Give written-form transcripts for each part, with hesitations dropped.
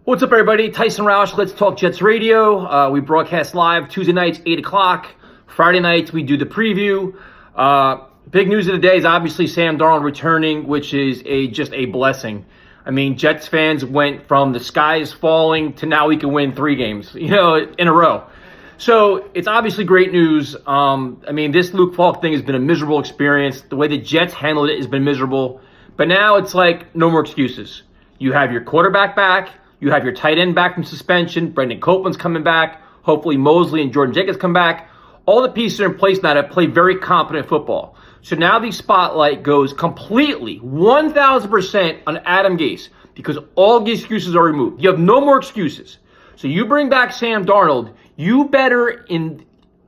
What's up, everybody? Tyson Roush, Let's Talk Jets Radio. We broadcast live Tuesday nights, 8 o'clock. Friday nights, we do the preview. Big news of the day is obviously Sam Darnold returning, which is just a blessing. I mean, Jets fans went from the sky is falling to now we can win 3 games, in a row. So it's obviously great news. This Luke Falk thing has been a miserable experience. The way the Jets handled it has been miserable. But now it's like no more excuses. You have your quarterback back. You have your tight end back from suspension. Brendan Copeland's coming back. Hopefully Mosley and Jordan Jacobs come back. All the pieces are in place now to play very competent football. So now the spotlight goes completely, 1,000% on Adam Gase because all the excuses are removed. You have no more excuses. So you bring back Sam Darnold, you better, in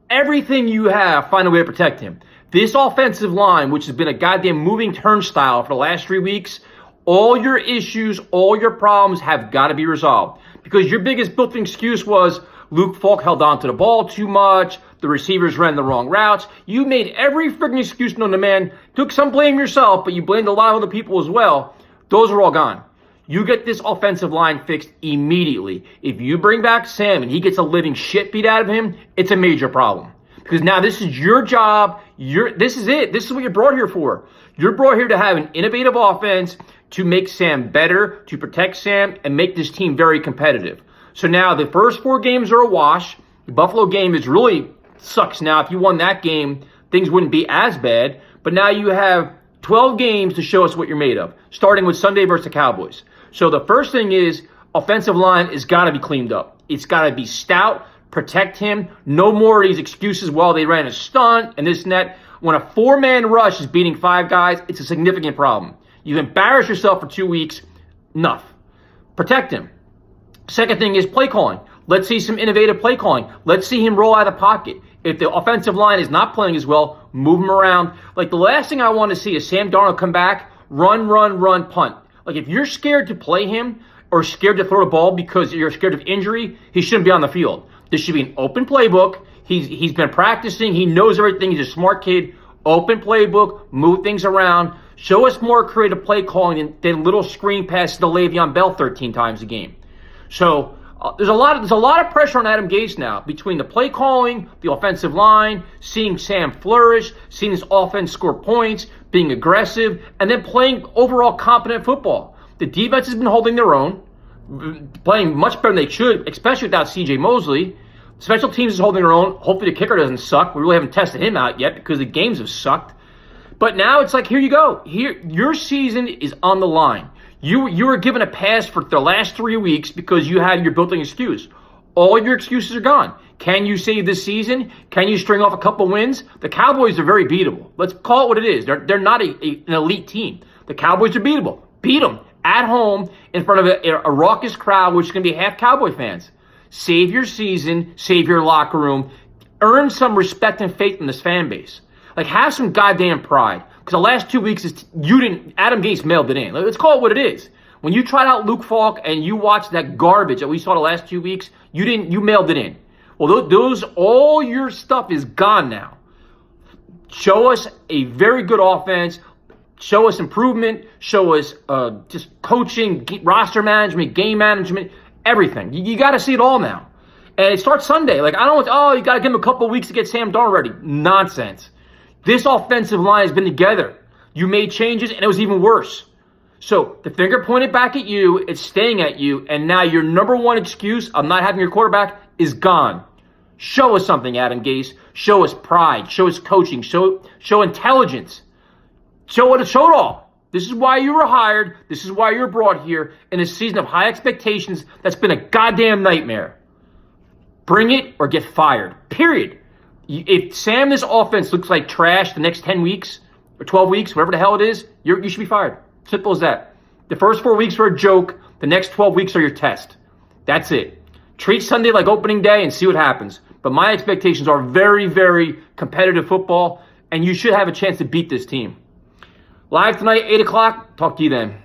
everything you have, find a way to protect him. This offensive line, which has been a goddamn moving turnstile for the last 3 weeks, all your issues, all your problems have got to be resolved. Because your biggest built-in excuse was Luke Falk held on to the ball too much, the receivers ran the wrong routes. You made every freaking excuse known to man, took some blame yourself, but you blamed a lot of other people as well. Those are all gone. You get this offensive line fixed immediately. If you bring back Sam and he gets a living shit beat out of him, it's a major problem. Because now this is your job. This is it. This is what you're brought here for. You're brought here to have an innovative offense, to make Sam better, to protect Sam, and make this team very competitive. So now the first 4 games are a wash. The Buffalo game really sucks now. If you won that game, things wouldn't be as bad. But now you have 12 games to show us what you're made of, starting with Sunday versus the Cowboys. So the first thing is offensive line has got to be cleaned up. It's got to be stout, protect him. No more of these excuses, well, they ran a stunt and this and that. When a 4-man rush is beating 5 guys, it's a significant problem. You embarrass yourself for 2 weeks, enough. Protect him. Second thing is play calling. Let's see some innovative play calling. Let's see him roll out of the pocket. If the offensive line is not playing as well, move him around. Like the last thing I want to see is Sam Darnold come back, run, punt. Like if you're scared to play him or scared to throw the ball because you're scared of injury, he shouldn't be on the field. This should be an open playbook. He's been practicing. He knows everything. He's a smart kid. Open playbook, move things around. Show us more creative play calling than little screen passes to Le'Veon Bell 13 times a game. So there's a lot of pressure on Adam Gase now between the play calling, the offensive line, seeing Sam flourish, seeing this offense score points, being aggressive, and then playing overall competent football. The defense has been holding their own, playing much better than they should, especially without C.J. Mosley. Special teams is holding their own. Hopefully the kicker doesn't suck. We really haven't tested him out yet because the games have sucked. But now it's like, here you go. Here, your season is on the line. You were given a pass for the last 3 weeks because you had your built-in excuse. All your excuses are gone. Can you save this season? Can you string off a couple wins? The Cowboys are very beatable. Let's call it what it is. They're not an elite team. The Cowboys are beatable. Beat them at home in front of a raucous crowd, which is going to be half Cowboy fans. Save your season. Save your locker room. Earn some respect and faith in this fan base. Like, have some goddamn pride. Because the last 2 weeks, Adam Gase mailed it in. Let's call it what it is. When you tried out Luke Falk and you watched that garbage that we saw the last 2 weeks, you mailed it in. Well, all your stuff is gone now. Show us a very good offense. Show us improvement. Show us just coaching, roster management, game management, everything. You got to see it all now. And it starts Sunday. Like, you got to give him a couple of weeks to get Sam Darnold ready. Nonsense. This offensive line has been together. You made changes, and it was even worse. So the finger pointed back at you, it's staying at you, and now your number one excuse of not having your quarterback is gone. Show us something, Adam Gase. Show us pride. Show us coaching. Show intelligence. Show it all. This is why you were hired. This is why you were brought here in a season of high expectations that's been a goddamn nightmare. Bring it or get fired. Period. If Sam, this offense looks like trash the next 10 weeks or 12 weeks, whatever the hell it is, you should be fired. Simple as that. The first 4 weeks were a joke. The next 12 weeks are your test. That's it. Treat Sunday like opening day and see what happens. But my expectations are very, very competitive football, and you should have a chance to beat this team. Live tonight, 8 o'clock. Talk to you then.